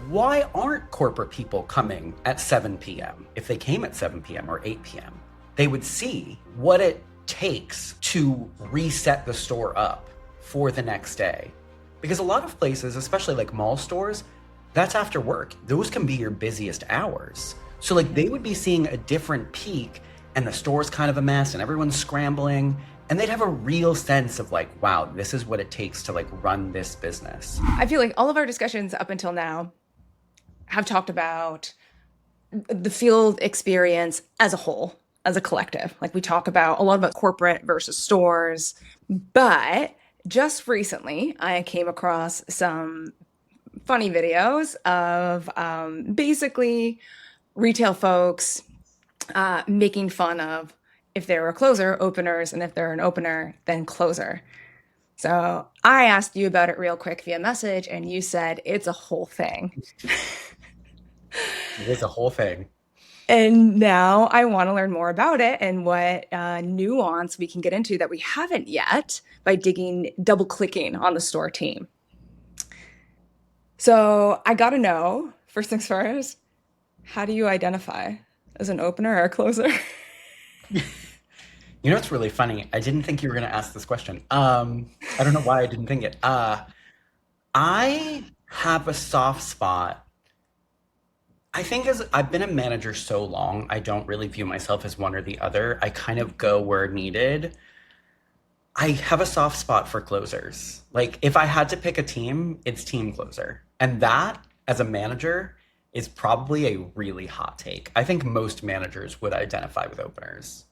why aren't corporate people coming at 7 p.m.? If they came at 7 p.m. or 8 p.m., they would see what it takes to reset the store up for the next day. Because a lot of places, especially like mall stores, that's after work. Those can be your busiest hours. So like they would be seeing a different peak and the store's kind of a mess and everyone's scrambling, and they'd have a real sense of like, wow, this is what it takes to like run this business. I feel like all of our discussions up until now have talked about the field experience as a whole, as a collective. Like we talk about a lot about corporate versus stores, but just recently I came across some funny videos of basically retail folks making fun of if they're a closer, openers, and if they're an opener, then closer. So I asked you about it real quick via message, and you said it's a whole thing. It is a whole thing. And now I want to learn more about it and what nuance we can get into that we haven't yet by double clicking on the store team. So I got to know, first things first, how do you identify as an opener or a closer? You know, it's really funny. I didn't think you were going to ask this question. I don't know why I didn't think it. I have a soft spot. I think as I've been a manager so long, I don't really view myself as one or the other. I kind of go where needed. I have a soft spot for closers. Like if I had to pick a team, it's team closer. And that, as a manager, is probably a really hot take. I think most managers would identify with openers.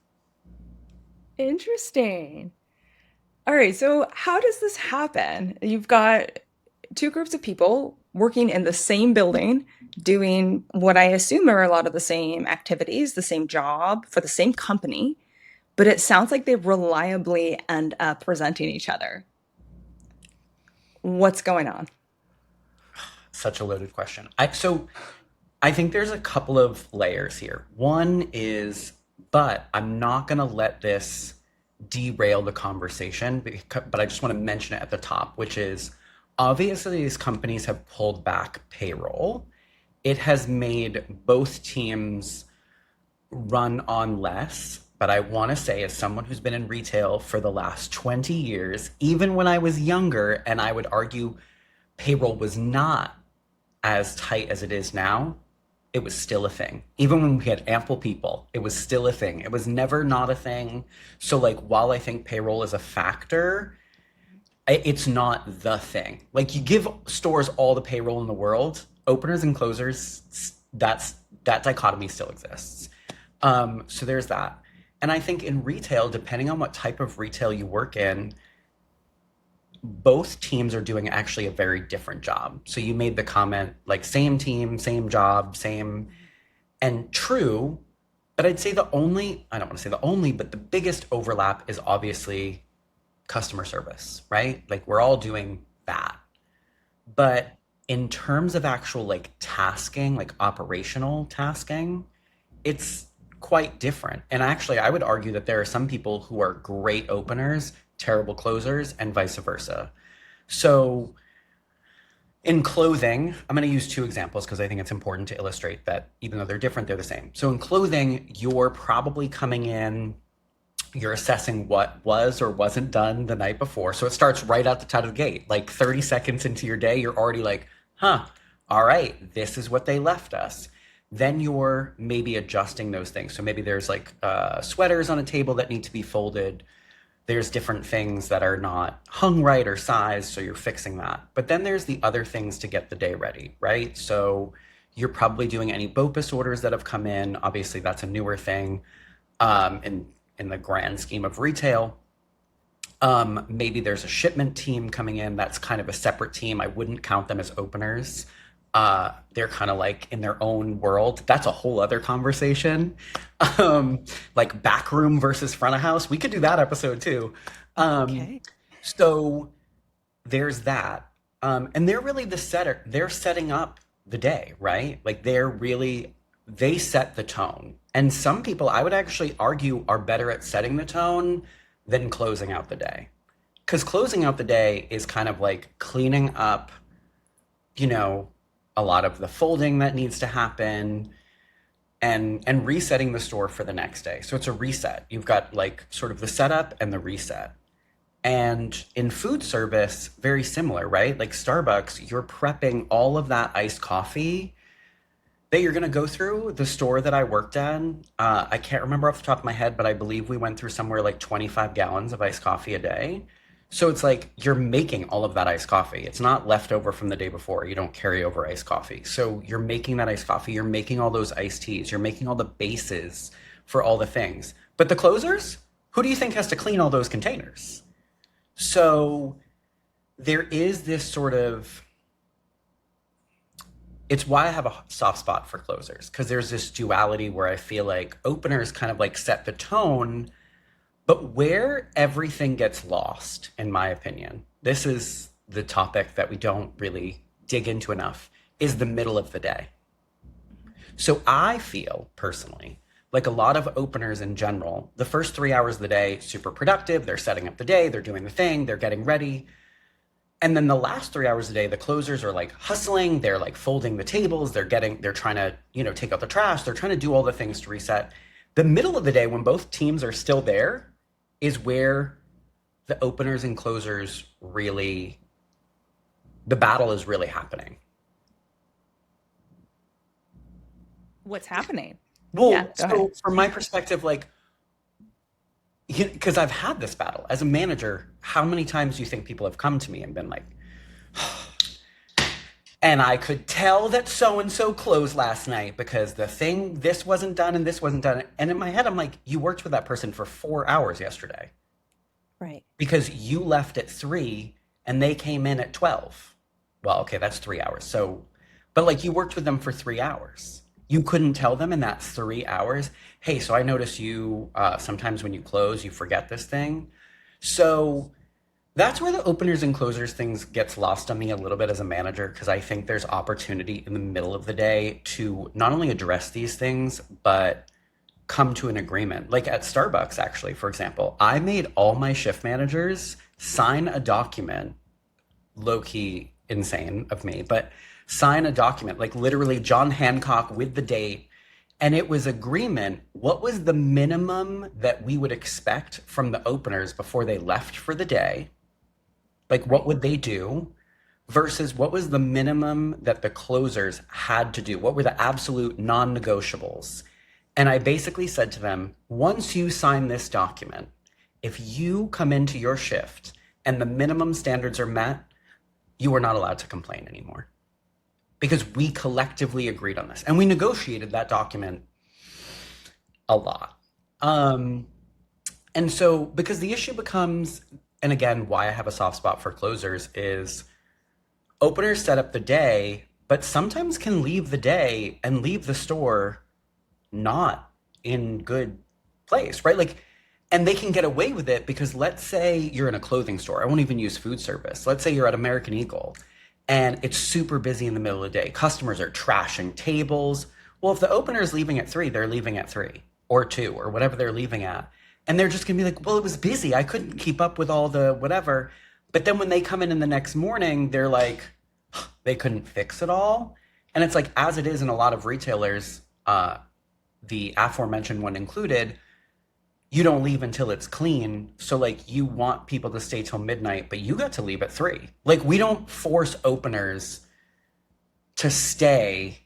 Interesting. All right, so how does this happen? You've got two groups of people working in the same building, doing what I assume are a lot of the same activities, the same job for the same company, but it sounds like they reliably end up resenting each other. What's going on? Such a loaded question. So I think there's a couple of layers here. One is, but I'm not going to let this derail the conversation, but I just want to mention it at the top, which is obviously these companies have pulled back payroll. It has made both teams run on less. But I want to say, as someone who's been in retail for the last 20 years, even when I was younger, and I would argue payroll was not as tight as it is now, it was still a thing. Even when we had ample people, it was still a thing. It was never not a thing. So, like, while I think payroll is a factor, it's not the thing. Like, you give stores all the payroll in the world, openers and closers, that dichotomy still exists. So there's that. And I think in retail, depending on what type of retail you work in, both teams are doing actually a very different job. So you made the comment like same team, same job, same, and true. But I'd say I don't want to say the only, but the biggest overlap is obviously customer service, right? Like we're all doing that. But in terms of actual like tasking, like operational tasking, it's quite different. And actually, I would argue that there are some people who are great openers, terrible closers, and vice versa. So in clothing, I'm going to use two examples because I think it's important to illustrate that even though they're different, they're the same. So in clothing, you're probably coming in, you're assessing what was or wasn't done the night before. So it starts right out the gate. Like 30 seconds into your day, you're already like, huh, all right, this is what they left us. Then you're maybe adjusting those things. So maybe there's like sweaters on a table that need to be folded. There's different things that are not hung right or sized, so you're fixing that. But then there's the other things to get the day ready, right? So you're probably doing any BOPUS orders that have come in. Obviously, that's a newer thing in the grand scheme of retail. Maybe there's a shipment team coming in. That's kind of a separate team. I wouldn't count them as openers. They're kind of like in their own world. That's a whole other conversation. Like backroom versus front of house. We could do that episode too. Um, Okay. so there's that. And they're really the setter. They're setting up the day, right? Like they set the tone. And some people, I would actually argue, are better at setting the tone than closing out the day. Because closing out the day is kind of like cleaning up, you know, a lot of the folding that needs to happen, and resetting the store for the next day. So it's a reset. You've got like sort of the setup and the reset. And in food service, very similar, right? Like Starbucks, you're prepping all of that iced coffee that you're going to go through. The store that I worked at, I can't remember off the top of my head, but I believe we went through somewhere like 25 gallons of iced coffee a day. So it's like you're making all of that iced coffee. It's not leftover from the day before. You don't carry over iced coffee. So you're making that iced coffee. You're making all those iced teas. You're making all the bases for all the things. But the closers, who do you think has to clean all those containers? So there is this sort of, it's why I have a soft spot for closers, because there's this duality where I feel like openers kind of like set the tone, but where everything gets lost, in my opinion, this is the topic that we don't really dig into enough, is the middle of the day. So I feel personally like a lot of openers in general, the first 3 hours of the day, super productive. They're setting up the day, they're doing the thing, they're getting ready. And then the last 3 hours a day, the closers are like hustling, they're like folding the tables, they're trying to, take out the trash, they're trying to do all the things to reset. The middle of the day, when both teams are still there, is where the openers and closers really, the battle is really happening. What's happening? Yeah, Well, go ahead. so from my perspective, like, because I've had this battle as a manager, how many times do you think people have come to me and been like, and I could tell that so and so closed last night because the thing, this wasn't done and this wasn't done. And in my head, I'm like, you worked with that person for 4 hours yesterday Right. because you left at 3 and they came in at 12. Well, okay, that's 3 hours. So, but like you worked with them for 3 hours. You couldn't tell them in that 3 hours, hey, so I notice you sometimes when you close, you forget this thing. So that's where the openers and closers things gets lost on me a little bit as a manager, because I think there's opportunity in the middle of the day to not only address these things, but come to an agreement. Like at Starbucks, actually, for example, I made all my shift managers sign a document, low key insane of me, but sign a document, like literally John Hancock with the date. And it was agreement. What was the minimum that we would expect from the openers before they left for the day? Like, what Right. would they do versus what was the minimum that the closers had to do? What were the absolute non negotiables? And I basically said to them, once you sign this document, if you come into your shift and the minimum standards are met, you are not allowed to complain anymore because we collectively agreed on this and we negotiated that document a lot. And so, because the issue becomes, and again, why I have a soft spot for closers is openers set up the day, but sometimes can leave the day and leave the store not in good place, right? Like, and they can get away with it because let's say you're in a clothing store. I won't even use food service. Let's say you're at American Eagle and it's super busy in the middle of the day. Customers are trashing tables. Well, if the opener is leaving at 3, they're leaving at 3 or 2 or whatever they're leaving at. And they're just going to be like, well, it was busy. I couldn't keep up with all the whatever. But then when they come in the next morning, they're like, they couldn't fix it all. And it's like, as it is in a lot of retailers, the aforementioned one included, you don't leave until it's clean. So like you want people to stay till midnight, but you got to leave at 3. Like we don't force openers to stay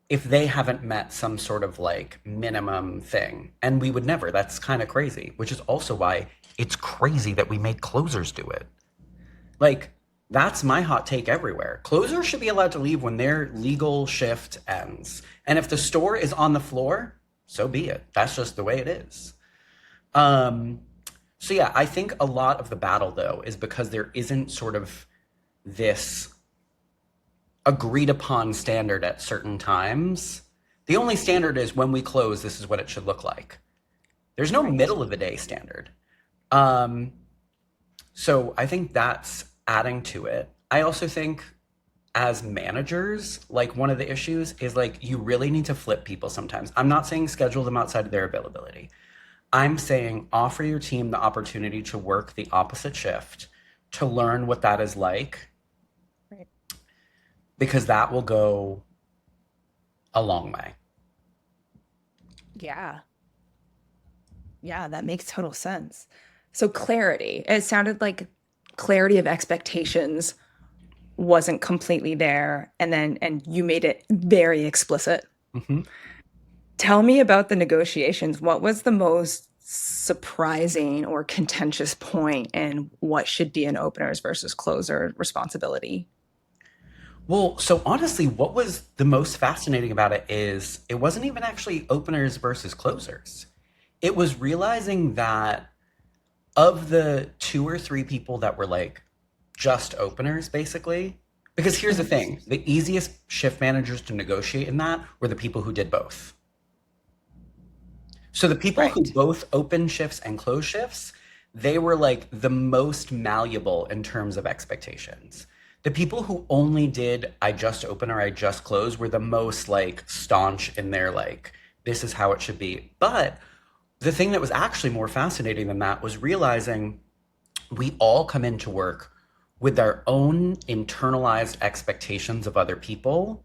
if they haven't met some sort of like minimum thing. And we would never. That's kind of crazy, which is also why it's crazy that we make closers do it. Like that's my hot take everywhere. Closers should be allowed to leave when their legal shift ends. And if the store is on the floor, so be it. That's just the way it is. So yeah, I think a lot of the battle though is because there isn't sort of this agreed upon standard at certain times. The only standard is when we close, this is what it should look like. There's no Right. middle of the day standard. Um, so I think that's adding to it. I also think as managers, like one of the issues is like you really need to flip people sometimes. I'm not saying schedule them outside of their availability. I'm saying offer your team the opportunity to work the opposite shift, to learn what that is like, Right. because that will go a long way. Yeah. Yeah, that makes total sense. So clarity. It sounded like clarity of expectations wasn't completely there, and you made it very explicit. Hmm. Tell me about the negotiations. What was the most surprising or contentious point, and what should be an openers versus closer responsibility? Well, so honestly, what was the most fascinating about it is it wasn't even actually openers versus closers. It was realizing that of the two or three people that were like just openers, basically, because here's the Mhm. thing, the easiest shift managers to negotiate in that were the people who did both. So the people who Right. both open shifts and close shifts, they were like the most malleable in terms of expectations. The people who only did I just open or I just close were the most like staunch in their like, this is how it should be. But the thing that was actually more fascinating than that was realizing we all come into work with our own internalized expectations of other people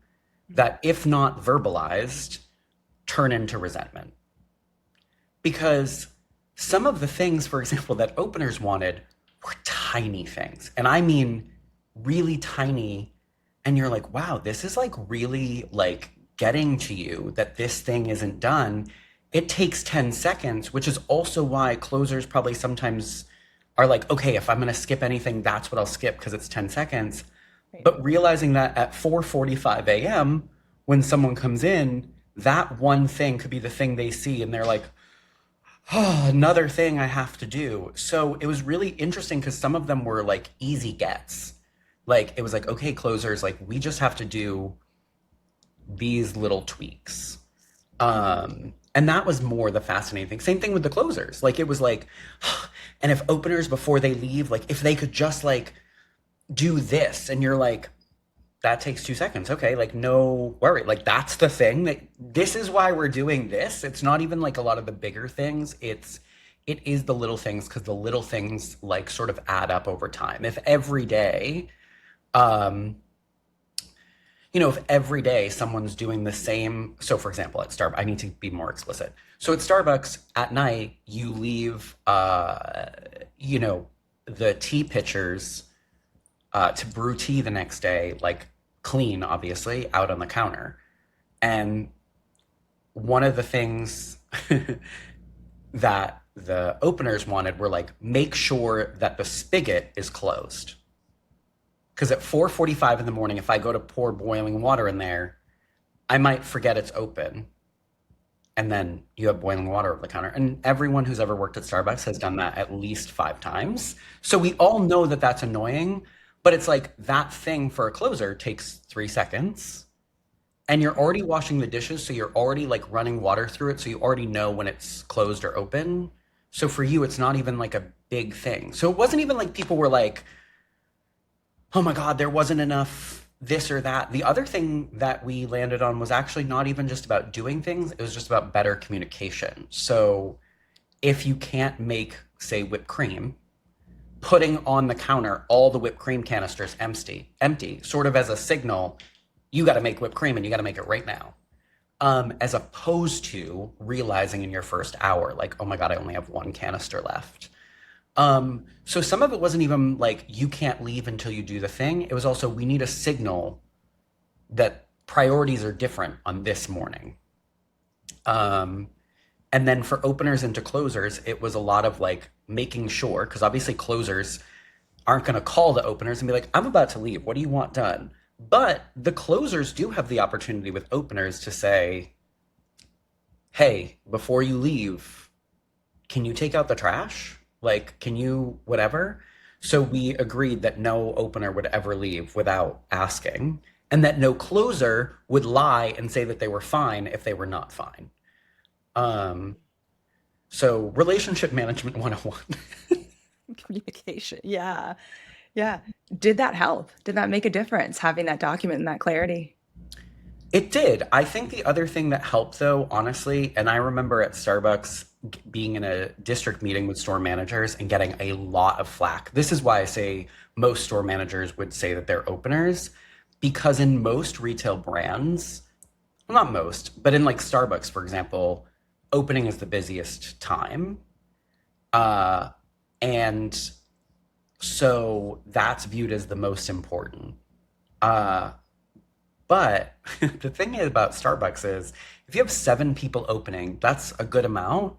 that, if not verbalized, turn into resentment. Because some of the things, for example, that openers wanted were tiny things. And I mean really tiny. And you're like, wow, this is like really like getting to you that this thing isn't done. It takes 10 seconds, which is also why closers probably sometimes are like, okay, if I'm going to skip anything, that's what I'll skip because it's 10 seconds. Right. But realizing that at 4:45 a.m., when someone comes in, that one thing could be the thing they see and they're like, oh, another thing I have to do. So it was really interesting because some of them were like easy gets. Like it was like, okay, closers, like we just have to do these little tweaks. And that was more the fascinating thing. Same thing with the closers. Like it was like, and if openers before they leave, like if they could just like do this, and you're like, that takes 2 seconds. Okay, like no worry. Like that's the thing that this is why we're doing this. It's not even like a lot of the bigger things. It is the little things because the little things like sort of add up over time. If every day, um, if every day someone's doing the same, so for example, at Starbucks, I need to be more explicit. So at Starbucks at night, you leave, the tea pitchers to brew tea the next day, like clean, obviously, out on the counter. And one of the things that the openers wanted were like, make sure that the spigot is closed. Because at 4:45 in the morning, if I go to pour boiling water in there, I might forget it's open. And then you have boiling water over the counter. And everyone who's ever worked at Starbucks has done that at least 5 times. So we all know that that's annoying, but it's like that thing for a closer takes 3 seconds. And you're already washing the dishes, so you're already like running water through it, so you already know when it's closed or open. So for you, it's not even like a big thing. So it wasn't even like people were like, oh my God, there wasn't enough this or that. The other thing that we landed on was actually not even just about doing things, it was just about better communication. So if you can't make, say, whipped cream, putting on the counter all the whipped cream canisters empty, sort of as a signal, you got to make whipped cream and you got to make it right now. As opposed to realizing in your first hour, like, oh my God, I only have one canister left. So some of it wasn't even like you can't leave until you do the thing. It was also we need a signal that priorities are different on this morning. Um, and then for openers into closers, it was a lot of like making sure, because obviously closers aren't going to call the openers and be like, I'm about to leave. What do you want done? But the closers do have the opportunity with openers to say, hey, before you leave, can you take out the trash? Like, can you whatever? So we agreed that no opener would ever leave without asking, and that no closer would lie and say that they were fine if they were not fine. Um, so relationship management 101. Communication. Yeah. Yeah. Did that help? Did that make a difference having that document and that clarity? It did. I think the other thing that helped, though, honestly, and I remember at Starbucks being in a district meeting with store managers and getting a lot of flack. This is why I say most store managers would say that they're openers. because in most retail brands, well, not most, but in like Starbucks, for example, opening is the busiest time. Uh, and so that's viewed as the most important. Uh, but the thing about Starbucks is if you have 7 people opening, that's a good amount.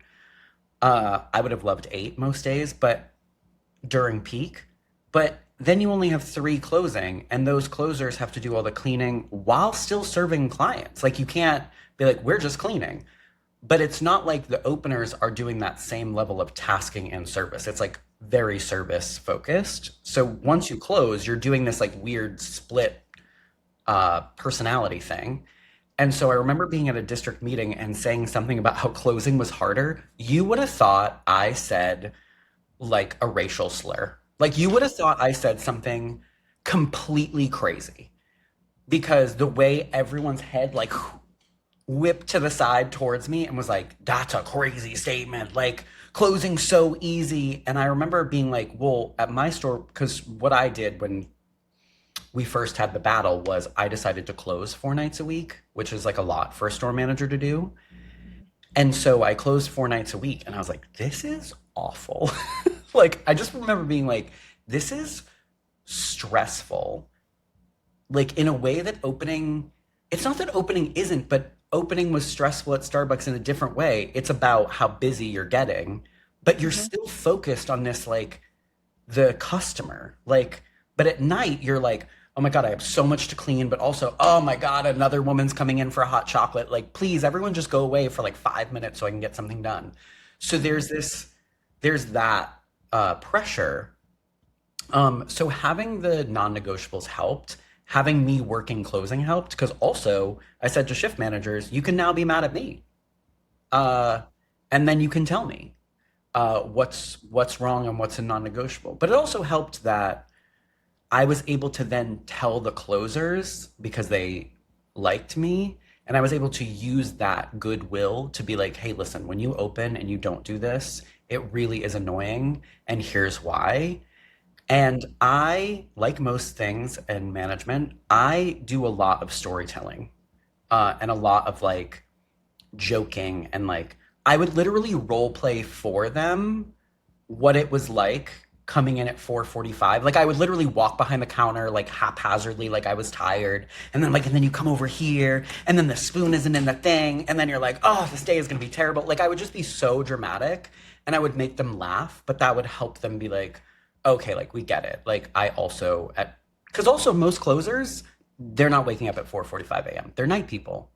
I would have loved 8 most days, but during peak. But then you only have 3 closing, and those closers have to do all the cleaning while still serving clients. Like you can't be like, we're just cleaning. But it's not like the openers are doing that same level of tasking and service. It's like very service focused. So once you close, you're doing this like weird split personality thing. And so I remember being at a district meeting and saying something about how closing was harder. You would have thought I said like a racial slur. Like you would have thought I said something completely crazy because the way everyone's head like whipped to the side towards me and was like, that's a crazy statement. Like closing so easy. And I remember being like, well, at my store, because what I did when we first had the battle was I decided to close 4 nights a week, which is like a lot for a store manager to do. And so I closed 4 nights a week and I was like, this is awful. Like, I just remember being like, this is stressful. Like, in a way that opening, it's not that opening isn't, but opening was stressful at Starbucks in a different way. It's about how busy you're getting, but you're Mhm. still focused on this, like, the customer. Like, but at night, you're like, oh my God, I have so much to clean, but also, oh my God, another woman's coming in for a hot chocolate. Like, please, everyone just go away for like 5 minutes so I can get something done. So there's that pressure. So having the non-negotiables helped. Having me working closing helped because also I said to shift managers, you can now be mad at me, uh, and then you can tell me what's wrong and what's a non-negotiable. But it also helped that I was able to then tell the closers because they liked me, and I was able to use that goodwill to be like, hey, listen, when you open and you don't do this, it really is annoying, and here's why. And I, like most things in management, I do a lot of storytelling and a lot of like joking and like I would literally role play for them what it was like coming in at 4:45. Like I would literally walk behind the counter like haphazardly like I was tired and then you come over here and then the spoon isn't in the thing and then you're like, "Oh, this day is going to be terrible." Like I would just be so dramatic and I would make them laugh, but that would help them be like, "Okay, like we get it." Like I also at cuz also most closers, they're not waking up at 4:45 a.m. They're night people.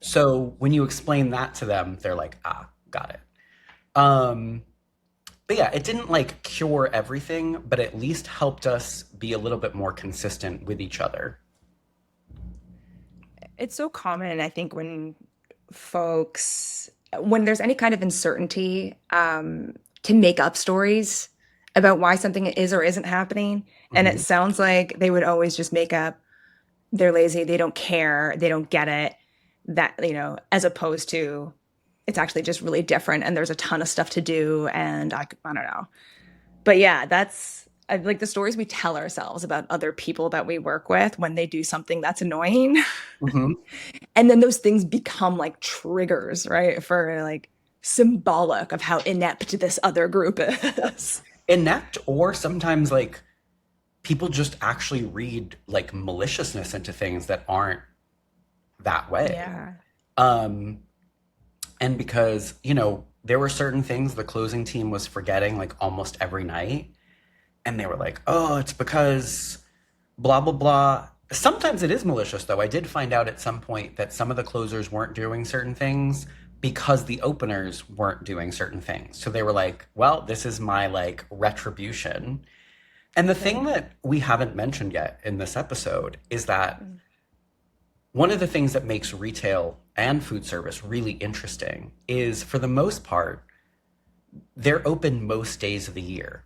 So when you explain that to them, they're like, "Ah, got it." Um but yeah, it didn't like cure everything, but at least helped us be a little bit more consistent with each other. It's so common, I think, when there's any kind of uncertainty, to make up stories about why something is or isn't happening. And it Mhm. sounds like they would always just make up they're lazy, they don't care, they don't get it, that, as opposed to it's actually just really different and there's a ton of stuff to do. And I don't know. But yeah, that's like the stories we tell ourselves about other people that we work with when they do something that's annoying. Mhm. And then those things become like triggers, right? For like symbolic of how inept this other group is. Inept, or sometimes like people just actually read like maliciousness into things that aren't that way. Yeah. Um, and because, there were certain things the closing team was forgetting like almost every night. And they were like, oh, it's because blah, blah, blah. Sometimes it is malicious, though. I did find out at some point that some of the closers weren't doing certain things because the openers weren't doing certain things. So they were like, well, this is my like retribution. And the thing Right. that we haven't mentioned yet in this episode is that one of the things that makes retail and food service really interesting is for the most part, they're open most days of the year.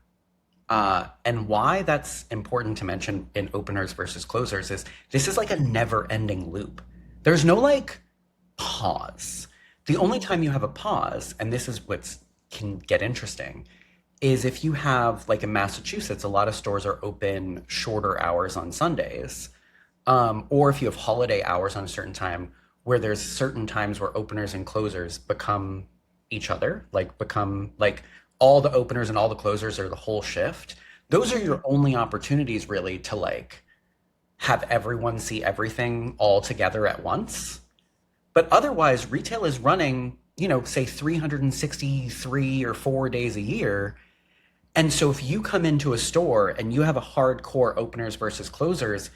And why that's important to mention in openers versus closers is this is like a never ending loop. There's no like pause. The only Mhm. time you have a pause, and this is what can get interesting, is if you have, like in Massachusetts, a lot of stores are open shorter hours on Sundays. Or if you have holiday hours on a certain time, where there's certain times where openers and closers become each other, like become like all the openers and all the closers are the whole shift. Those are Mhm. your only opportunities really to like have everyone see everything all together at once. But otherwise, retail is running, say 363 or 4 days a year. And so if you come into a store and you have a hardcore openers versus closers,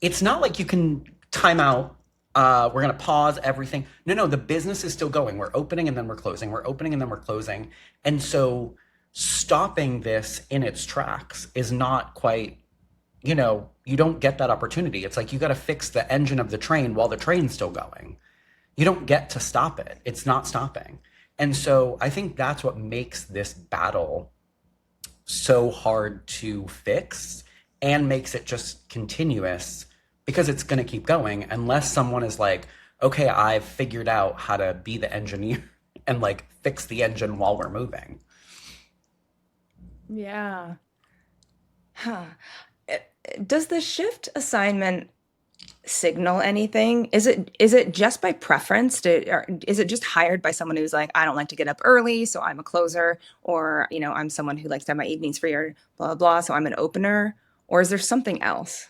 it's not like you can time out. We're going to pause everything. No, no, the business is still going. We're opening and then we're closing. We're opening and then we're closing. And so stopping this in its tracks is not quite, you don't get that opportunity. It's like you got to fix the engine of the train while the train's still going. You don't get to stop it. It's not stopping. And so I think that's what makes this battle so hard to fix and makes it just continuous because it's going to keep going unless someone is like, okay, I've figured out how to be the engineer and like fix the engine while we're moving. Yeah. Huh. Does the shift assignment signal anything? Is it just by preference? Or is it just hired by someone who's like, I don't like to get up early, so I'm a closer, or I'm someone who likes to have my evenings free, or blah blah blah, so I'm an opener, or is there something else?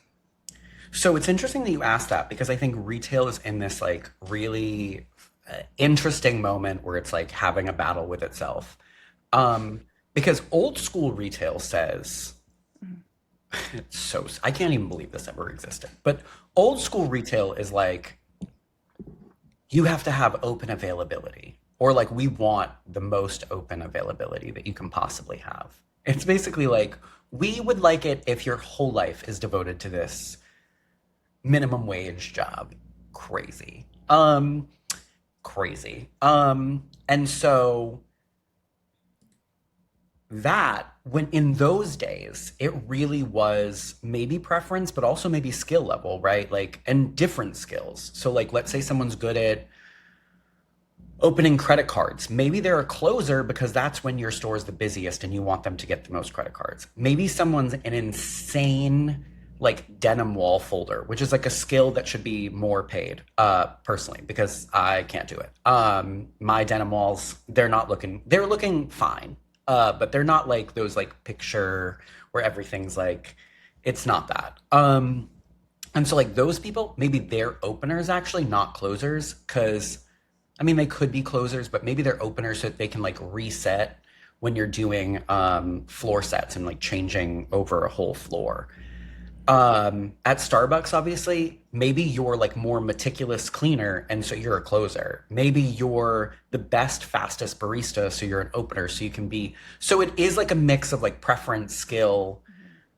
So it's interesting that you asked that because I think retail is in this like really interesting moment where it's like having a battle with itself. Because old school retail says, so I can't even believe this ever existed. But old school retail is like you have to have open availability, or like we want the most open availability that you can possibly have. It's basically like we would like it if your whole life is devoted to this minimum wage job. Crazy. Crazy. And so that when in those days it really was maybe preference but also maybe skill level, right? Like and different skills. So like let's say someone's good at opening credit cards. Maybe they're a closer because that's when your store is the busiest and you want them to get the most credit cards. Maybe someone's an insane like denim wall folder, which is like a skill that should be more paid, personally, because I can't do it. My denim walls, they're looking fine. But they're not like those like picture where everything's like, it's not that. And so like those people, maybe they're openers actually, not closers, because I mean, they could be closers, but maybe they're openers so that they can like reset when you're doing floor sets and like changing over a whole floor. At Starbucks, obviously, maybe you're like more meticulous cleaner, and so you're a closer. Maybe you're the best, fastest barista, so you're an opener, so you can be. So it is like a mix of like preference, skill.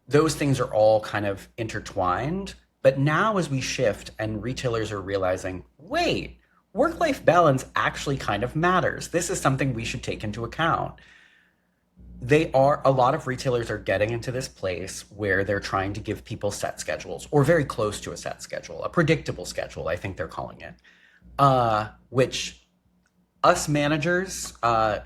Those things are all kind of intertwined. But now, as we shift and retailers are realizing, wait, work life balance actually kind of matters. This is something we should take into account. A lot of retailers are getting into this place where they're trying to give people set schedules or very close to a set schedule, a predictable schedule, I think they're calling it. Which us managers,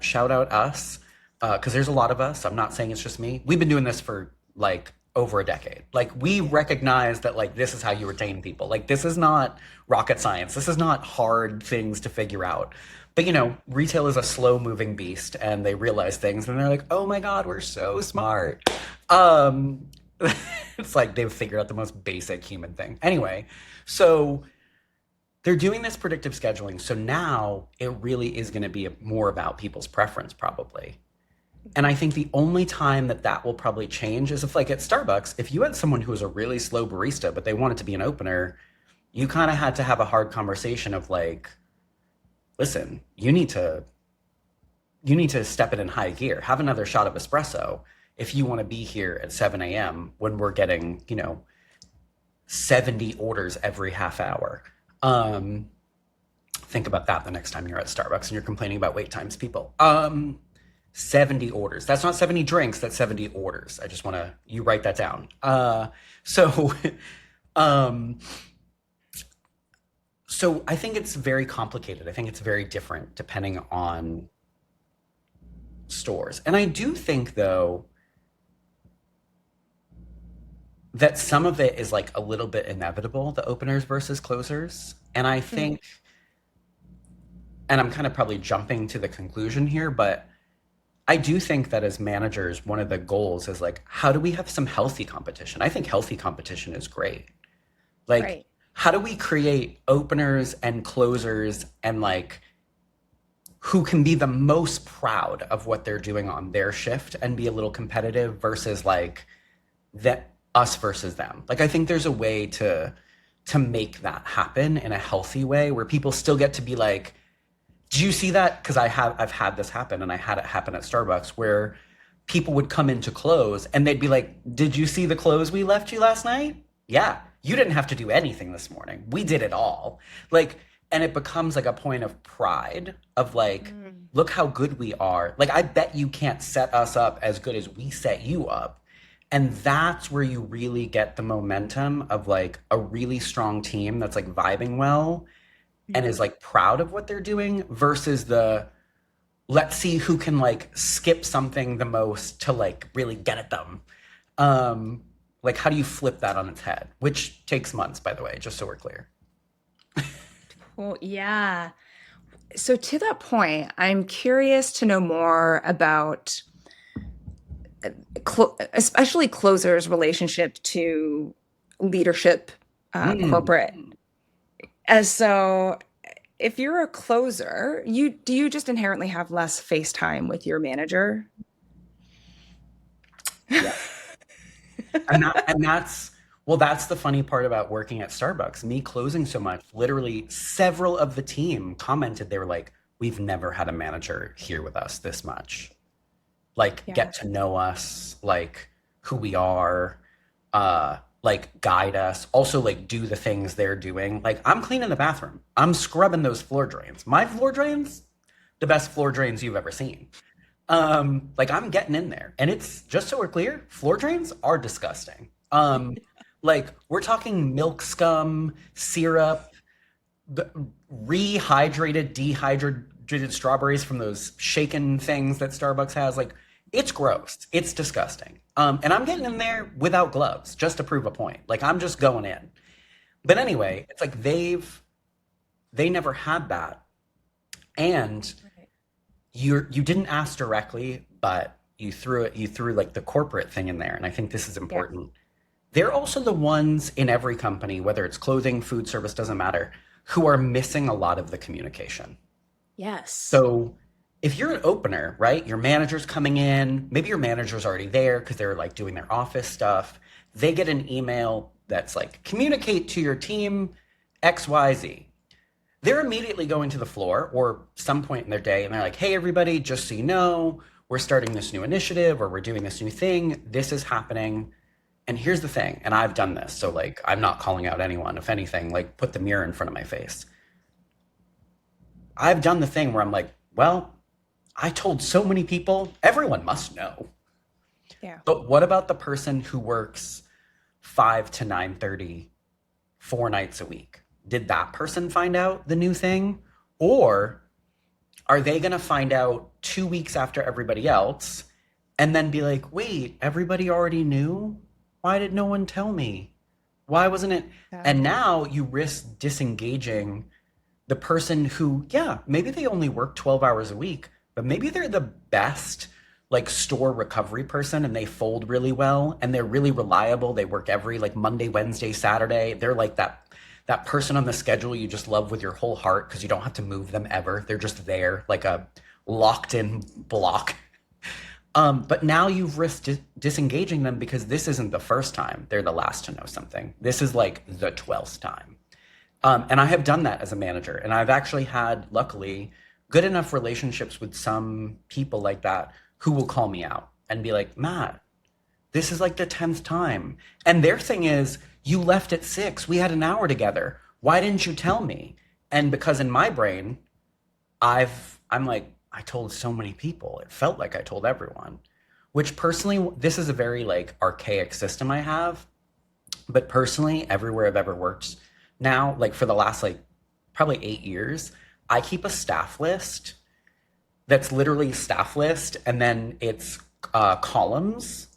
shout out us, because there's a lot of us. I'm not saying it's just me. We've been doing this for like over a decade. Like we recognize that like this is how you retain people. Like this is not rocket science. This is not hard things to figure out. But retail is a slow moving beast and they realize things and they're like, oh my God, we're so smart. Um, it's like they've figured out the most basic human thing. Anyway, so they're doing this predictive scheduling. So now it really is going to be more about people's preference, probably. And I think the only time that that will probably change is if, like at Starbucks, if you had someone who was a really slow barista, but they wanted to be an opener, you kind of had to have a hard conversation of like, listen, you need to step it in high gear, have another shot of espresso if you want to be here at 7 a.m. when we're getting, 70 orders every half hour. Um, think about that the next time you're at Starbucks and you're complaining about wait times, people. 70 orders. That's not 70 drinks, that's 70 orders. I just want to, you write that down. So, um, so I think it's very complicated. I think it's very different depending on stores. And I do think, though, that some of it is like a little bit inevitable, the openers versus closers. And I Mhm. think, and I'm kind of probably jumping to the conclusion here, but I do think that as managers, one of the goals is like, how do we have some healthy competition? I think healthy competition is great. Like, Right. how do we create openers and closers and like who can be the most proud of what they're doing on their shift and be a little competitive versus like that us versus them. Like I think there's a way to make that happen in a healthy way where people still get to be like, do you see that? Because I've had this happen and I had it happen at Starbucks where people would come in to close and they'd be like, did you see the clothes we left you last night? Yeah. You didn't have to do anything this morning. We did it all. Like, and it becomes like a point of pride of like, Mm. look how good we are. Like, I bet you can't set us up as good as we set you up. And that's where you really get the momentum of like a really strong team that's like vibing well and is Mhm. like proud of what they're doing versus the let's see who can like skip something the most to like really get at them. Um, like how do you flip that on its head? Which takes months, by the way, just so we're clear. Well, yeah. So to that point, I'm curious to know more about especially closers' relationship to leadership, Mm. corporate. As so, if you're a closer, you just inherently have less face time with your manager? Yeah. And that's well, that's the funny part about working at Starbucks. Me closing so much, literally several of the team commented they were like, we've never had a manager here with us this much. Like Yeah. get to know us, like who we are, like guide us, also like do the things they're doing. Like I'm cleaning the bathroom. I'm scrubbing those floor drains. My floor drains, the best floor drains you've ever seen. Like I'm getting in there. And it's just so we're clear, floor drains are disgusting. Like we're talking milk scum, syrup, the rehydrated, dehydrated strawberries from those shaken things that Starbucks has. Like, it's gross. It's disgusting. And I'm getting in there without gloves just to prove a point. Like, I'm just going in. But anyway, it's like they never had that, and Right. you didn't ask directly, but you threw like the corporate thing in there, and I think this is Yeah. important. They're also the ones in every company, whether it's clothing, food service, doesn't matter, who are missing a lot of the communication. Yes. So if you're an opener, right, your manager's coming in, maybe your manager's already there because they're like doing their office stuff. They get an email that's like, communicate to your team XYZ. They're immediately going to the floor or some point in their day and they're like, hey, everybody, just so you know, we're starting this new initiative or we're doing this new thing. This is happening. And here's the thing, and I've done this, so like I'm not calling out anyone. If anything, like put the mirror in front of my face. I've done the thing where I'm like, well, I told so many people, everyone must know. Yeah. But what about the person who works 5 to 9:30 4 nights a week? Did that person find out the new thing? Or are they going to find out 2 weeks after everybody else and then be like, wait, everybody already knew? Why did no one tell me? Why wasn't it? Yeah. And now you risk disengaging the person who, yeah, maybe they only work 12 hours a week, but maybe they're the best like store recovery person and they fold really well and they're really reliable. They work every like Monday, Wednesday, Saturday. They're like that person on the schedule you just love with your whole heart because you don't have to move them ever. They're just there like a locked in block. But now you've risked disengaging them because this isn't the first time they're the last to know something. This is like the 12th time. And I have done that as a manager. And I've actually had, luckily, good enough relationships with some people like that who will call me out and be like, Matt, this is like the 10th time. And their thing is, you left at 6. We had an hour together. Why didn't you tell me? And because in my brain, I'm like, I told so many people. It felt like I told everyone. Which personally, this is a very like archaic system I have. But personally, everywhere I've ever worked now, like for the last like probably 8 years, I keep a staff list that's literally staff list, and then it's columns,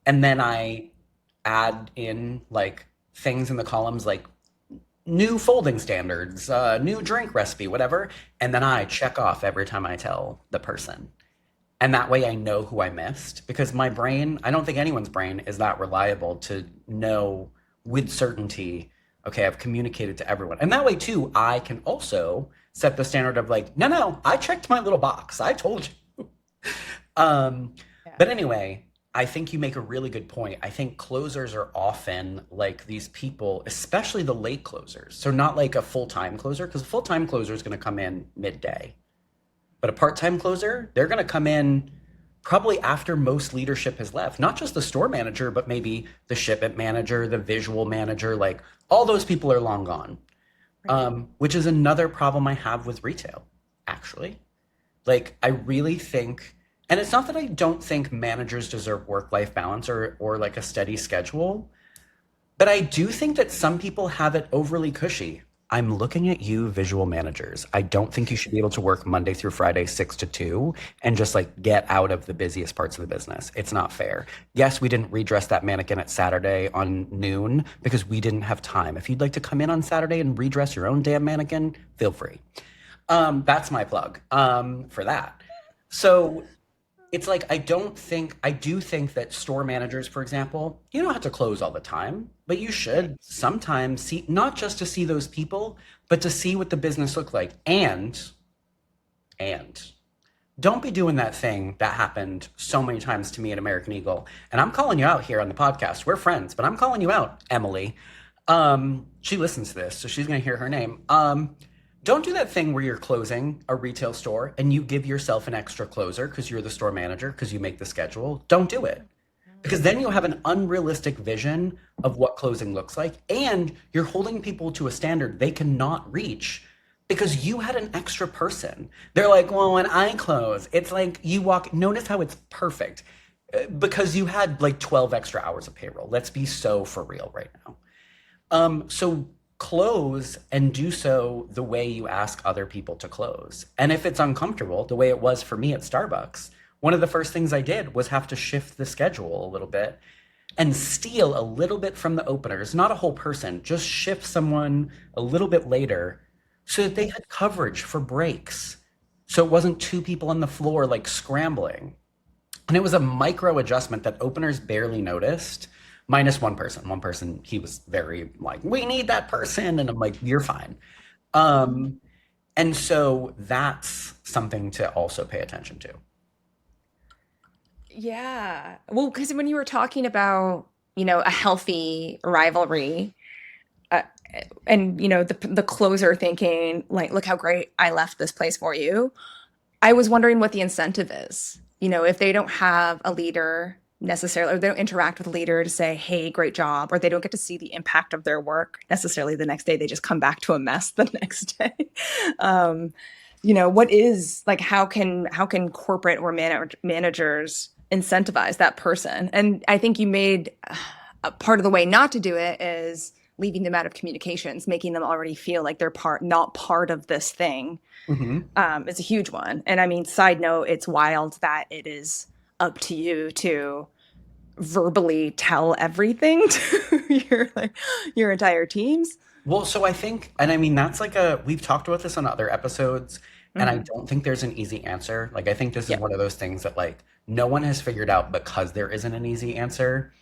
and then I add in like things in the columns like new folding standards, new drink recipe, whatever. And then I check off every time I tell the person. And that way I know who I missed because my brain, I don't think anyone's brain is that reliable to know with certainty, okay, I've communicated to everyone. And that way too, I can also set the standard of like, no, no, I checked my little box. I told you. Um, Yeah. but anyway, I think you make a really good point. I think closers are often like these people, especially the late closers. So not like a full-time closer, because a full-time closer is going to come in midday. But a part-time closer, they're going to come in probably after most leadership has left. Not just the store manager, but maybe the shipment manager, the visual manager, like all those people are long gone. Right. Which is another problem I have with retail, actually. Like I really think, and it's not that I don't think managers deserve work-life balance or like a steady schedule, but I do think that some people have it overly cushy. I'm looking at you, visual managers. I don't think you should be able to work Monday through Friday, 6 to 2, and just like get out of the busiest parts of the business. It's not fair. Yes, we didn't redress that mannequin at Saturday on noon because we didn't have time. If you'd like to come in on Saturday and redress your own damn mannequin, feel free. That's my plug for that. So it's like I do think that store managers, for example, you don't have to close all the time, but you should sometimes see not just to see those people, but to see what the business look like. And don't be doing that thing that happened so many times to me at American Eagle. And I'm calling you out here on the podcast. We're friends, but I'm calling you out, Emily. She listens to this, so she's gonna hear her name. Don't do that thing where you're closing a retail store and you give yourself an extra closer because you're the store manager because you make the schedule. Don't do it. Because then you'll have an unrealistic vision of what closing looks like, and you're holding people to a standard they cannot reach because you had an extra person. They're like, well, when I close, it's like you walk, notice how it's perfect because you had like 12 extra hours of payroll. Let's be so for real right now. So close and do so the way you ask other people to close. And if it's uncomfortable, the way it was for me at Starbucks, one of the first things I did was have to shift the schedule a little bit and steal a little bit from the openers, not a whole person, just shift someone a little bit later so that they had coverage for breaks. So it wasn't two people on the floor like scrambling. And it was a micro adjustment that openers barely noticed, minus one person. One person, he was very like, we need that person. And I'm like, you're fine. Um, and so that's something to also pay attention to. Yeah. Well, because when you were talking about, a healthy rivalry, uh, and the closer thinking like, look how great I left this place for you. I was wondering what the incentive is. If they don't have a leader necessarily, or they don't interact with a leader to say, hey, great job, or they don't get to see the impact of their work necessarily the next day, they just come back to a mess the next day. um, what is like, how can corporate or managers incentivize that person? And I think you made a part of the way not to do it is leaving them out of communications, making them already feel like they're not part of this thing. Mhm. Is a huge one. And I mean, side note, it's wild that it is up to you to verbally tell everything to your entire teams. Well, so I think, and I mean, that's like we've talked about this on other episodes, and I Hmm. don't think there's an easy answer. Like, I think this is Yep. one of those things that, like, no one has figured out because there isn't an easy answer.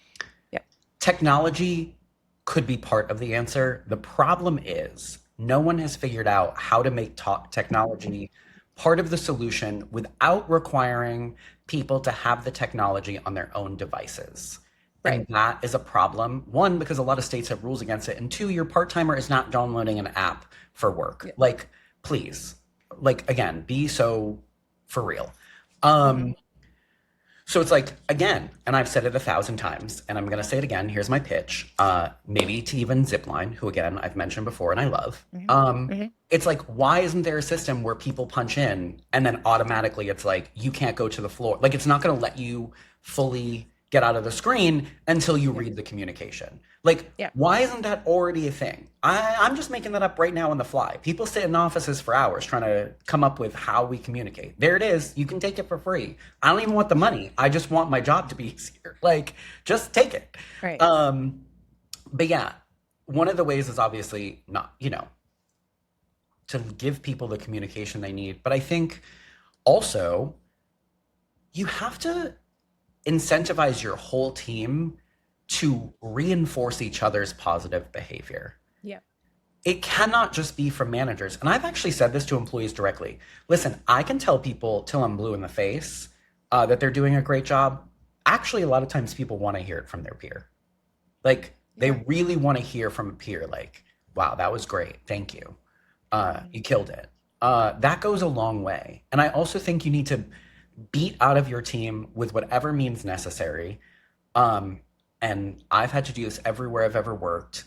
Yep. Technology could be part of the answer. The problem is, no one has figured out how to make technology part of the solution without requiring people to have the technology on their own devices. Right. And that is a problem. One, because a lot of states have rules against it. And two, your part timer is not downloading an app for work. Yeah. Like, please, like, again, be so for real. Hmm. Um, so it's like, again, and I've said it 1,000 times, and I'm going to say it again. Here's my pitch. Maybe to even Zipline, who, again, I've mentioned before and I love. Hmm. Hmm. It's like, why isn't there a system where people punch in and then automatically it's like, you can't go to the floor? Like, it's not going to let you fully get out of the screen until you Yeah. read the communication. Like, Yeah. why isn't that already a thing? I'm just making that up right now on the fly. People sit in offices for hours trying to come up with how we communicate. There it is. You can take it for free. I don't even want the money. I just want my job to be easier. Like, just take it. Right. Um, but yeah, one of the ways is obviously not, to give people the communication they need. But I think also you have to incentivize your whole team to reinforce each other's positive behavior. Yeah. It cannot just be from managers. And I've actually said this to employees directly. Listen, I can tell people till I'm blue in the face that they're doing a great job. Actually, a lot of times people want to hear it from their peer. Like, they Yeah. really want to hear from a peer, like, wow, that was great. Thank you. You killed it. That goes a long way. And I also think you need to beat out of your team with whatever means necessary. Um, and I've had to do this everywhere I've ever worked.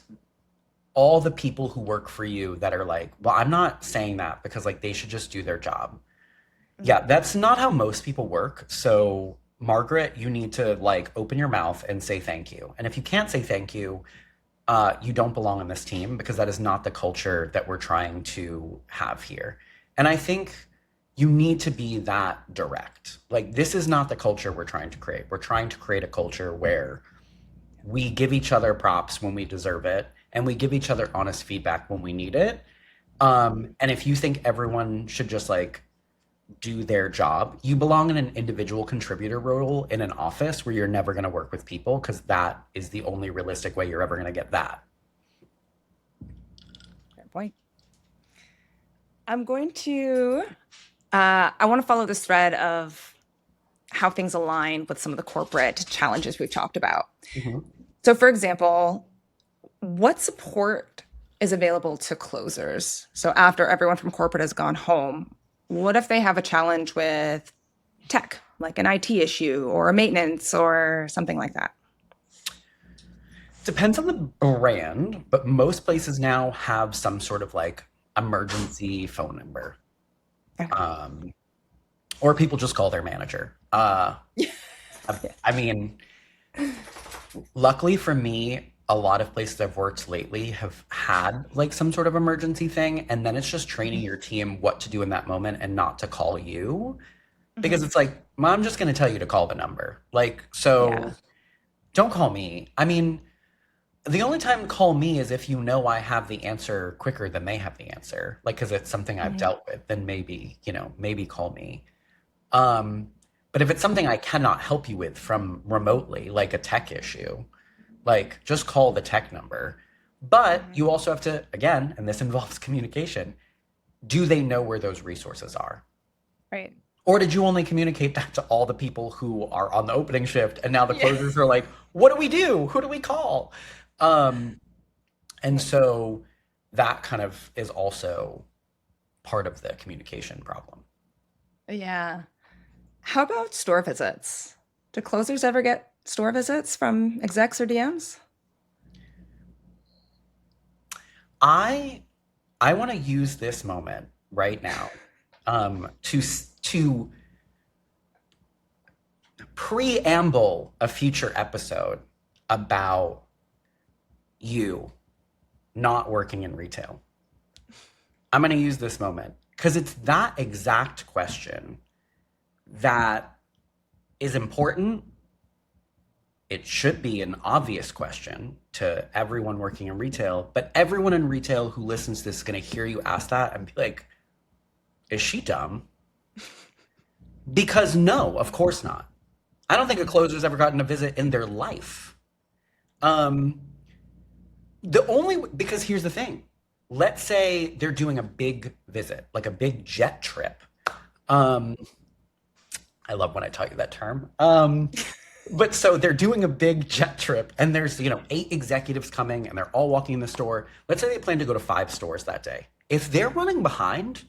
All the people who work for you that are like, well, I'm not saying that because like they should just do their job. Mhm. Yeah, that's not how most people work. So, Margaret, you need to like open your mouth and say thank you. And if you can't say thank you, you don't belong on this team because that is not the culture that we're trying to have here. And I think you need to be that direct. Like, this is not the culture we're trying to create. We're trying to create a culture where we give each other props when we deserve it and we give each other honest feedback when we need it. And if you think everyone should just like do their job, you belong in an individual contributor role in an office where you're never going to work with people because that is the only realistic way you're ever going to get that. Fair point. I'm going to, I want to follow this thread of how things align with some of the corporate challenges we've talked about. Mhm. So, for example, what support is available to closers? So, after everyone from corporate has gone home, what if they have a challenge with tech, like an IT issue or a maintenance or something like that? Depends on the brand, but most places now have some sort of like emergency phone number. Okay. Um, or people just call their manager. I mean, luckily for me, a lot of places I've worked lately have had like some sort of emergency thing, and then it's just training your team what to do in that moment and not to call you because Mhm. it's like, "Well, I'm just going to tell you to call the number." Like, Yeah. so don't call me. I mean, the only time call me is if you know I have the answer quicker than they have the answer, like because it's something I've Mhm. dealt with, then maybe, maybe call me. Um, but if it's something I cannot help you with from remotely, like a tech issue, like just call the tech number. But Mhm. you also have to, again, and this involves communication, do they know where those resources are? Right. Or did you only communicate that to all the people who are on the opening shift and now the Yeah. closers are like, what do we do? Who do we call? Um, and Yeah. so that kind of is also part of the communication problem. Yeah. How about store visits? Do closers ever get store visits from execs or DMs? I I want to use this moment right now to preamble a future episode about you not working in retail. I'm going to use this moment because it's that exact question that is important. It should be an obvious question to everyone working in retail, but everyone in retail who listens to this is going to hear you ask that and be like, is she dumb? Because no, of course not. I don't think a closer's ever gotten a visit in their life. Um, because here's the thing. Let's say they're doing a big visit, like a big jet trip. Um, I love when I tell you that term. But so they're doing a big jet trip, and there's 8 executives coming, and they're all walking in the store. Let's say they plan to go to 5 stores that day. If they're running behind,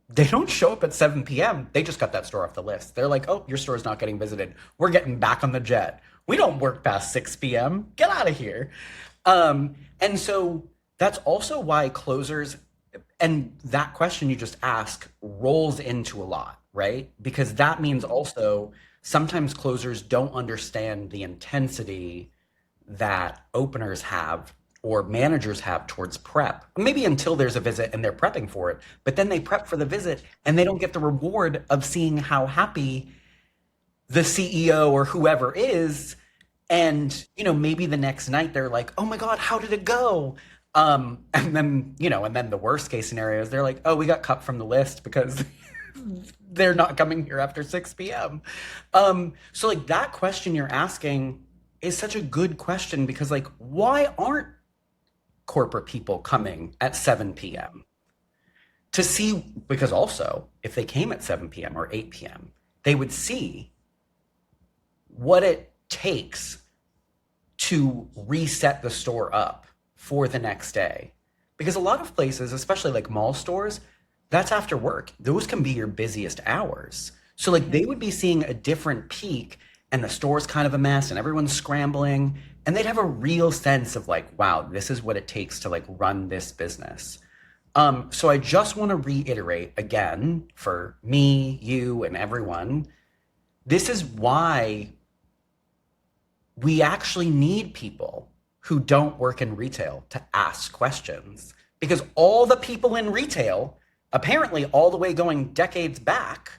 they don't show up at 7 p.m. They just got that store off the list. They're like, oh, your store's not getting visited. We're getting back on the jet. We don't work past 6 p.m. Get out of here. And so that's also why closers, and that question you just asked rolls into a lot, right? Because that means also sometimes closers don't understand the intensity that openers have or managers have towards prep. Maybe until there's a visit and they're prepping for it, but then they prep for the visit and they don't get the reward of seeing how happy the CEO or whoever is. And, maybe the next night they're like, oh my God, how did it go? And then, and then the worst case scenario is they're like, oh, we got cut from the list because they're not coming here after 6 p.m. So like that question you're asking is such a good question because like, why aren't corporate people coming at 7 p.m. to see? Because also, if they came at 7 p.m. or 8 p.m., they would see what it takes to reset the store up for the next day. Because a lot of places, especially like mall stores, that's after work. Those can be your busiest hours. So like they would be seeing a different peak and the store's kind of a mess and everyone's scrambling and they'd have a real sense of like, wow, this is what it takes to like run this business. So I just want to reiterate again for me, you, and everyone, this is why we actually need people who don't work in retail to ask questions because all the people in retail, apparently all the way going decades back,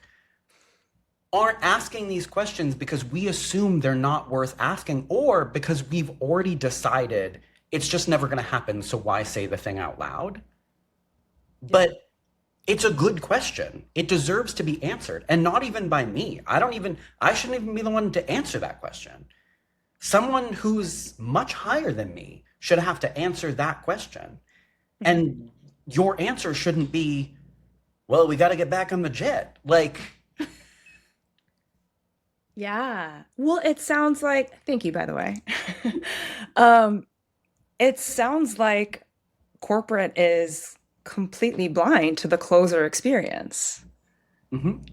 aren't asking these questions because we assume they're not worth asking or because we've already decided it's just never going to happen. So why say the thing out loud? But it's a good question. It deserves to be answered and not even by me. I shouldn't even be the one to answer that question. Someone who's much higher than me should have to answer that question. And your answer shouldn't be, well, we got to get back on the jet. Like, Yeah. Well, it sounds like, thank you, by the way. um, it sounds like corporate is completely blind to the closer experience, mhm.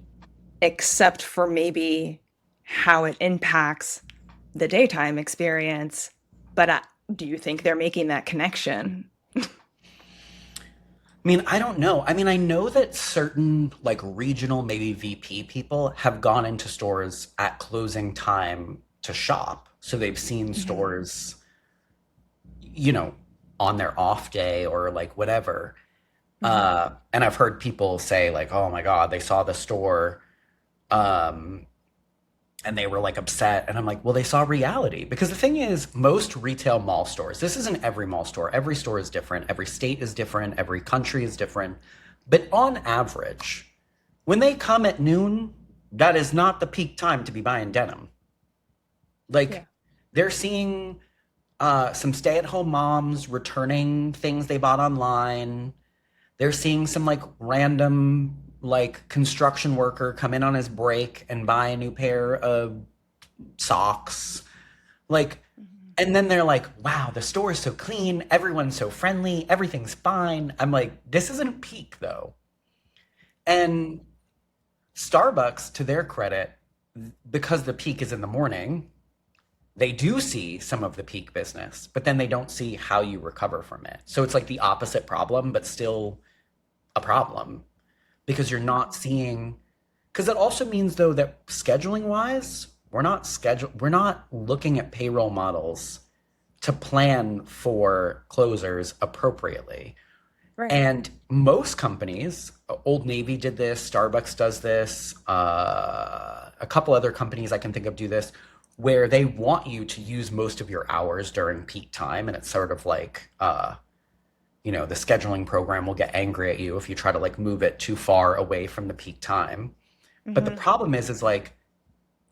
except for maybe how it impacts the daytime experience. But do you think they're making that connection? I mean, I don't know. I mean, I know that certain like regional, maybe VP people have gone into stores at closing time to shop. So they've seen Mhm. stores, you know, on their off day or like whatever. Mhm. And I've heard people say like, "Oh my God, they saw the store, um, and they were like upset." And I'm like, "Well, they saw reality." Because the thing is, most retail mall stores, this isn't every mall store. Every store is different. Every state is different. Every country is different. But on average, when they come at noon, that is not the peak time to be buying denim. Yeah. Like, they're seeing some stay-at-home moms returning things they bought online. They're seeing some like random like construction worker come in on his break and buy a new pair of socks. Like, Mhm. and then they're like, wow, the store is so clean, everyone's so friendly, everything's fine. I'm like, this isn't peak though. And Starbucks, to their credit, because the peak is in the morning, they do see some of the peak business, but then they don't see how you recover from it. So it's like the opposite problem, but still a problem because you're not Mhm. seeing, because that also means though that scheduling wise, we're not looking at payroll models to plan for closers appropriately. Right. And most companies, Old Navy did this, Starbucks does this, a couple other companies I can think of do this, where they want you to use most of your hours during peak time. And it's sort of like, the scheduling program will get angry at you if you try to like move it too far away from the peak time. But the Mhm. problem is like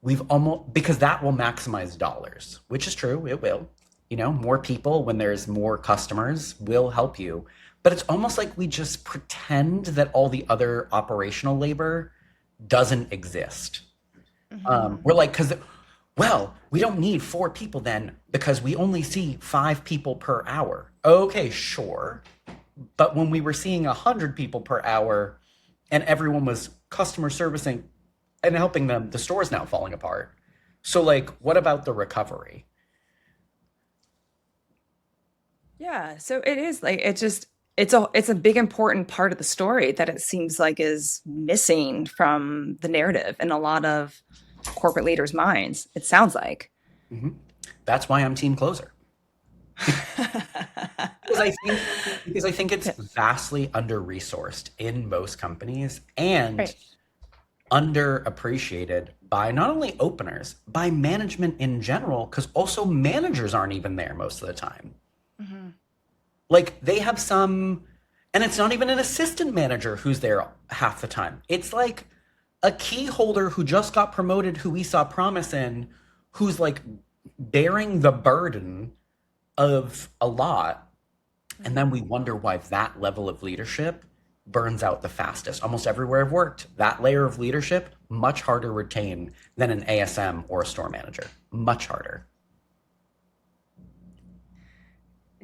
we've almost because that will maximize dollars, which is true, it will. More people when there's more customers will help you. But it's almost like we just pretend that all the other operational labor doesn't exist. Mhm. We're like, well, we don't need 4 people then because we only see 5 people per hour. Okay, sure. But when we were seeing 100 people per hour and everyone was customer servicing and helping them, the store's now falling apart. So, like, what about the recovery? Yeah, so it is like it's a big important part of the story that it seems like is missing from the narrative in a lot of corporate leaders' minds. It sounds like. Mhm. That's why I'm team closer. Because I think because I think it's Yeah. vastly under-resourced in most companies and Right. underappreciated by not only openers, by management in general, because also managers aren't even there most of the time. Mhm. Like they have some, and it's not even an assistant manager who's there half the time. It's like a key holder who just got promoted, who we saw promise in, who's like bearing the burden of a lot. And then Mhm. we wonder why that level of leadership burns out the fastest. Almost everywhere I've worked, that layer of leadership, much harder to retain than an ASM or a store manager. Much harder.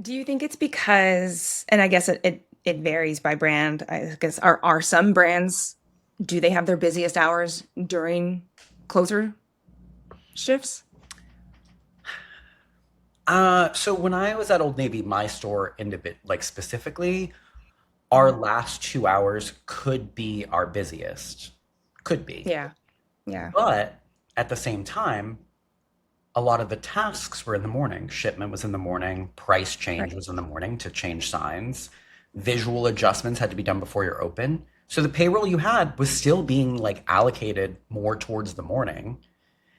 Do you think it's because, and I guess it varies by brand. I guess are some brands, do they have their busiest hours during closer shifts? So when I was at Old Navy, my store like specifically, our Mhm. last 2 hours could be our busiest. Could be. Yeah. Yeah. But at the same time, a lot of the tasks were in the morning. Shipment was in the morning, price change Right. was in the morning to change signs. Visual adjustments had to be done before you're open. So the payroll you had was still being like allocated more towards the morning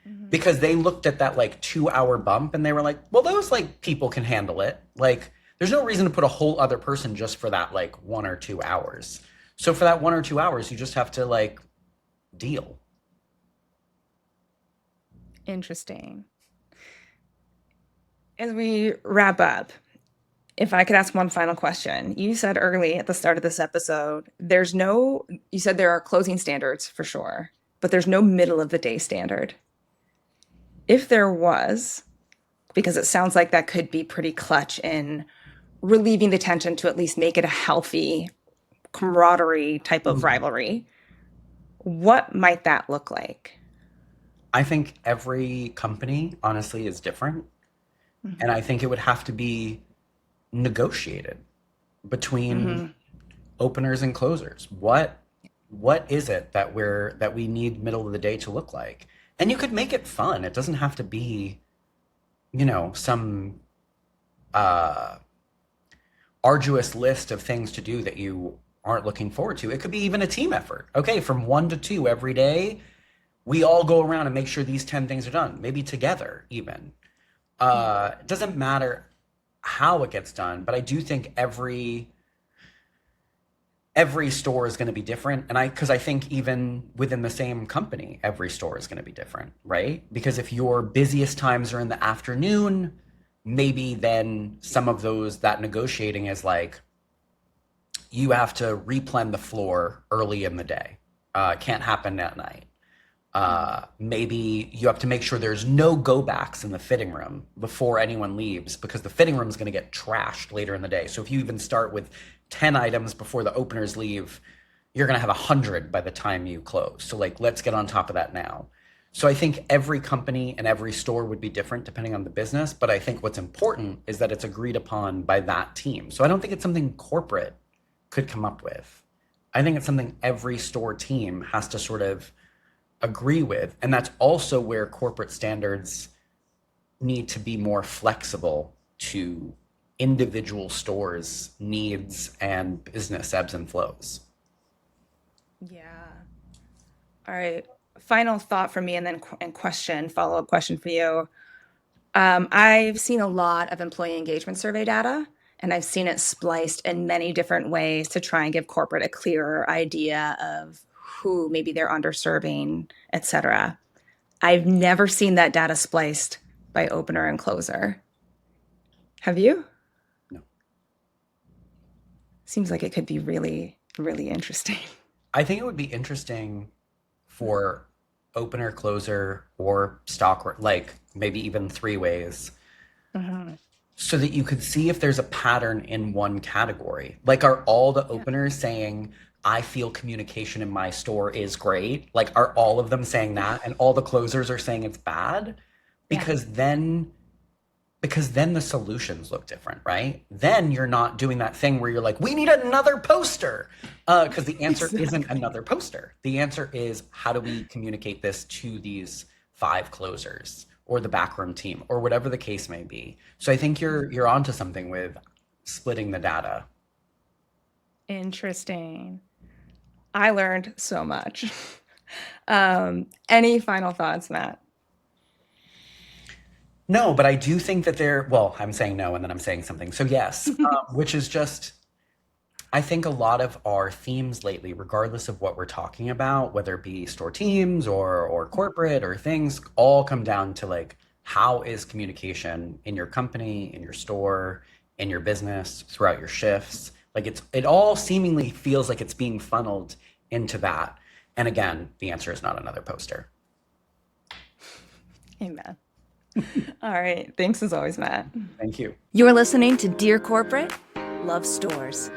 Mhm. because they looked at that like 2 hour bump and they were like, well, those like people can handle it. Like there's no reason to put a whole other person just for that like 1 or 2 hours. So for that 1 or 2 hours, you just have to like deal. Interesting. As we wrap up, if I could ask one final question. You said early at the start of this episode, you said there are closing standards for sure, but there's no middle of the day standard. If there was, because it sounds like that could be pretty clutch in relieving the tension to at least make it a healthy camaraderie type of rivalry, what might that look like? I think every company, honestly, is different. And Mhm. I think it would have to be negotiated between Mhm. openers and closers. What is it that we need middle of the day to look like? And you could make it fun. It doesn't have to be, some uh arduous list of things to do that you aren't looking forward to. It could be even a team effort. Okay, from 1 to 2 every day, we all go around and make sure these 10 things are done, maybe together even. Yeah. It doesn't matter how it gets done, but I do think every store is going to be different. And because I think even within the same company, every store is going to be different, right? Because if your busiest times are in the afternoon, maybe then some of that negotiating is like you have to replen the floor early in the day. Can't happen at night. Mhm. Maybe you have to make sure there's no go backs in the fitting room before anyone leaves because the fitting room is going to get trashed later in the day. So if you even start with 10 items before the openers leave, you're going to have 100 by the time you close. So like, let's get on top of that now. So I think every company and every store would be different depending on the business. But I think what's important is that it's agreed upon by that team. So I don't think it's something corporate could come up with. I think it's something every store team has to sort of agree with. And that's also where corporate standards need to be more flexible to individual stores' needs and business ebbs and flows. Yeah. All right. Final thought for me, and then follow up question for you. I've seen a lot of employee engagement survey data, and I've seen it spliced in many different ways to try and give corporate a clearer idea of who maybe they're underserving, et cetera. I've never seen that data spliced by opener and closer. Have you? No. Seems like it could be really, really interesting. I think it would be interesting for opener, closer, or stock, like maybe even three ways, Mhm. so that you could see if there's a pattern in one category. Like, are all the Yeah. openers saying, I feel communication in my store is great? Like, are all of them saying that? And all the closers are saying it's bad? Yeah. Because then the solutions look different, right? Then you're not doing that thing where you're like, we need another poster. Because the answer isn't Exactly. another poster. The answer is, how do we communicate this to these five closers? or the backroom team or whatever the case may be. So I think you're onto something with splitting the data. Interesting. I learned so much. Any final thoughts, Matt? No, but I do think that well, I'm saying no and then I'm saying something. So yes, which is just, I think a lot of our themes lately, regardless of what we're talking about, whether it be store teams or corporate or things, all come down to like, how is communication in your company, in your store, in your business, throughout your shifts? Like it all seemingly feels like it's being funneled into that. And again, the answer is not another poster. Amen. All right. Thanks as always, Matt. Thank you. You're listening to Dear Corporate, Love Stores.